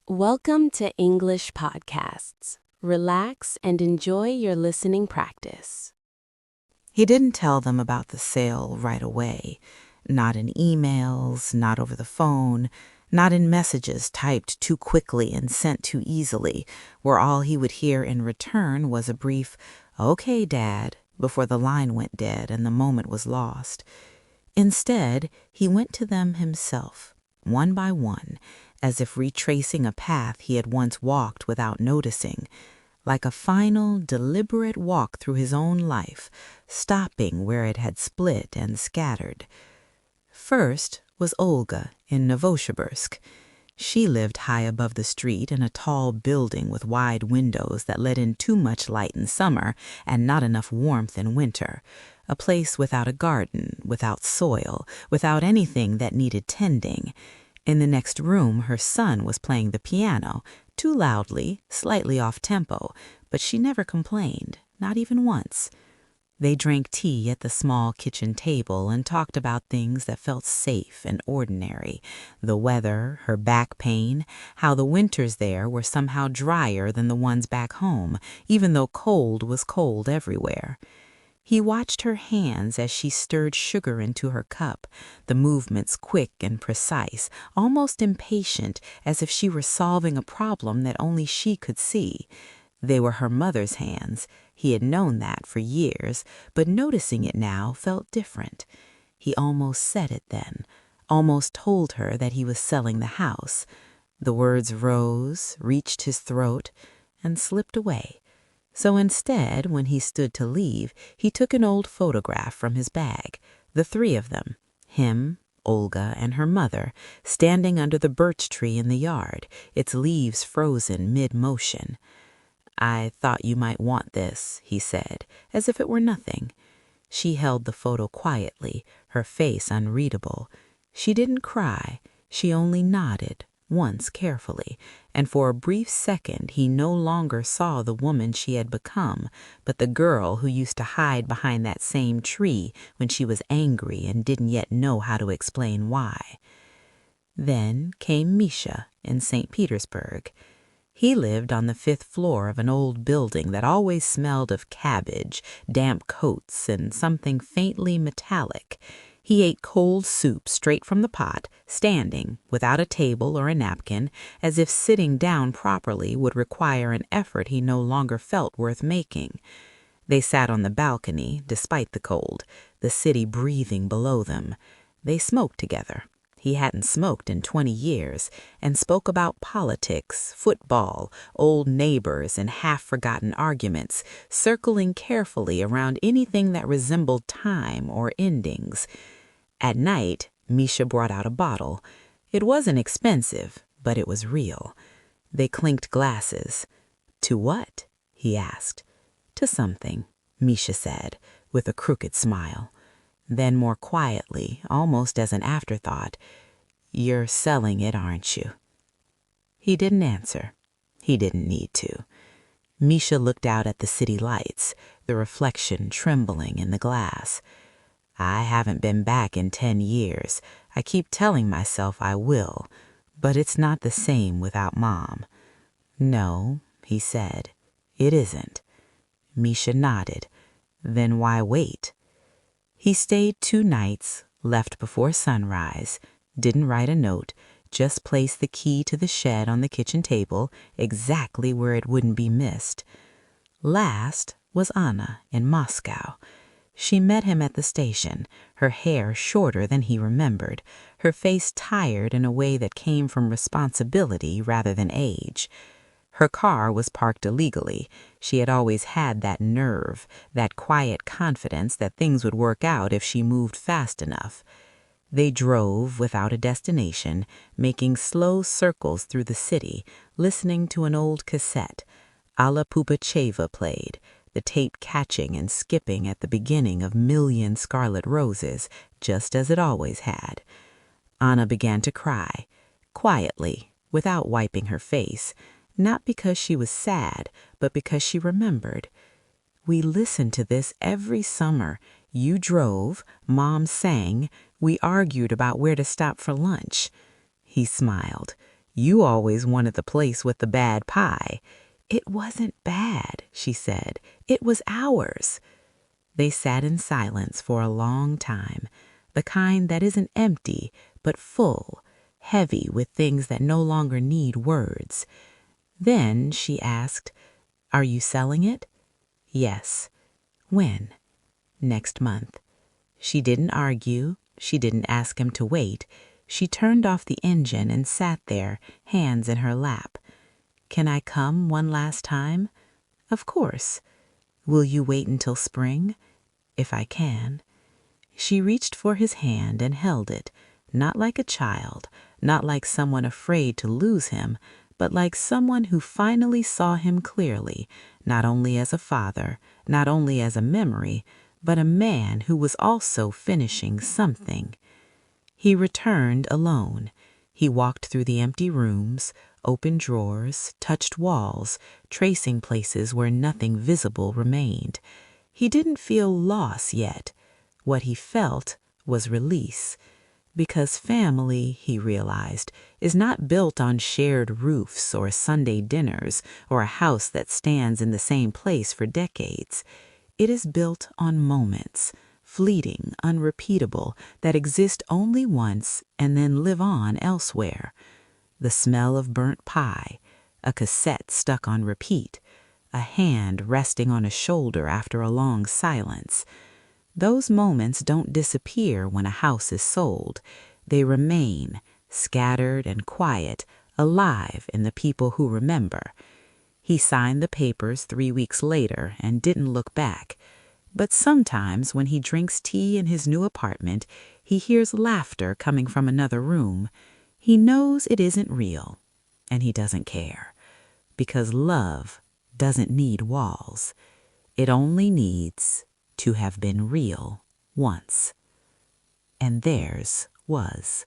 Welcome to English Podcasts. Relax and enjoy your listening practice. He didn't tell them about the sale right away. Not in emails, not over the phone, not in messages typed too quickly and sent too easily, where all he would hear in return was a brief, "Okay, Dad," before the line went dead and the moment was lost. Instead, he went to them himself, one by one, as if retracing a path he had once walked without noticing, like a final, deliberate walk through his own life, stopping where it had split and scattered. First was Olga in Novosibirsk. She lived high above the street in a tall building with wide windows that let in too much light in summer and not enough warmth in winter. A place without a garden, without soil, without anything that needed tending. In the next room, her son was playing the piano, too loudly, slightly off-tempo, but she never complained, not even once. They drank tea at the small kitchen table and talked about things that felt safe and ordinary. The weather, her back pain, how the winters there were somehow drier than the ones back home, even though cold was cold everywhere. He watched her hands as she stirred sugar into her cup, the movements quick and precise, almost impatient, as if she were solving a problem that only she could see. They were her mother's hands. He had known that for years, but noticing it now felt different. He almost said it then, almost told her that he was selling the house. The words rose, reached his throat, and slipped away. So instead, when he stood to leave, he took an old photograph from his bag, the three of them, him, Olga, and her mother, standing under the birch tree in the yard, its leaves frozen mid-motion. "I thought you might want this," he said, as if it were nothing. She held the photo quietly, her face unreadable. She didn't cry, she only nodded, once carefully, and for a brief second he no longer saw the woman she had become, but the girl who used to hide behind that same tree when she was angry and didn't yet know how to explain why. Then came Misha in St. Petersburg. He lived on the 5th floor of an old building that always smelled of cabbage, damp coats, and something faintly metallic. He ate cold soup straight from the pot, standing, without a table or a napkin, as if sitting down properly would require an effort he no longer felt worth making. They sat on the balcony, despite the cold, the city breathing below them. They smoked together. He hadn't smoked in 20 years, and spoke about politics, football, old neighbors, and half-forgotten arguments, circling carefully around anything that resembled time or endings. At night, Misha brought out a bottle. It wasn't expensive, but it was real. They clinked glasses. "To what?" he asked. "To something," Misha said, with a crooked smile. Then more quietly, almost as an afterthought, "You're selling it, aren't you?" He didn't answer. He didn't need to. Misha looked out at the city lights, the reflection trembling in the glass. "I haven't been back in 10 years. I keep telling myself I will, but it's not the same without Mom." "No," he said, "it isn't." Misha nodded. "Then why wait?" He stayed 2 nights, left before sunrise, didn't write a note, just placed the key to the shed on the kitchen table, exactly where it wouldn't be missed. Last was Anna in Moscow. She met him at the station, her hair shorter than he remembered, her face tired in a way that came from responsibility rather than age. Her car was parked illegally. She had always had that nerve, that quiet confidence that things would work out if she moved fast enough. They drove without a destination, making slow circles through the city, listening to an old cassette. Alla Pugacheva played, the tape catching and skipping at the beginning of Million Scarlet Roses, just as it always had. Anna began to cry, quietly, without wiping her face, not because she was sad, but because she remembered. "We listened to this every summer. You drove, Mom sang, we argued about where to stop for lunch." He smiled. You always wanted the place with the bad pie. It wasn't bad, she said. It was ours. They sat in silence for a long time, the kind that isn't empty, but full, heavy with things that no longer need words. Then she asked, "Are you selling it?" "Yes." "When?" "Next month." She didn't argue. She didn't ask him to wait. She turned off the engine and sat there, hands in her lap. "Can I come one last time?" "Of course." "Will you wait until spring?" "If I can." She reached for his hand and held it, not like a child, not like someone afraid to lose him, but like someone who finally saw him clearly, not only as a father, not only as a memory, but a man who was also finishing something. He returned alone. He walked through the empty rooms, opened drawers, touched walls, tracing places where nothing visible remained. He didn't feel loss yet. What he felt was release. Because family, he realized, is not built on shared roofs or Sunday dinners or a house that stands in the same place for decades. It is built on moments, fleeting, unrepeatable, that exist only once and then live on elsewhere. The smell of burnt pie, a cassette stuck on repeat, a hand resting on a shoulder after a long silence. Those moments don't disappear when a house is sold. They remain, scattered and quiet, alive in the people who remember. He signed the papers 3 weeks later and didn't look back. But sometimes when he drinks tea in his new apartment, he hears laughter coming from another room. He knows it isn't real, and he doesn't care. Because love doesn't need walls. It only needs to have been real once. And theirs was.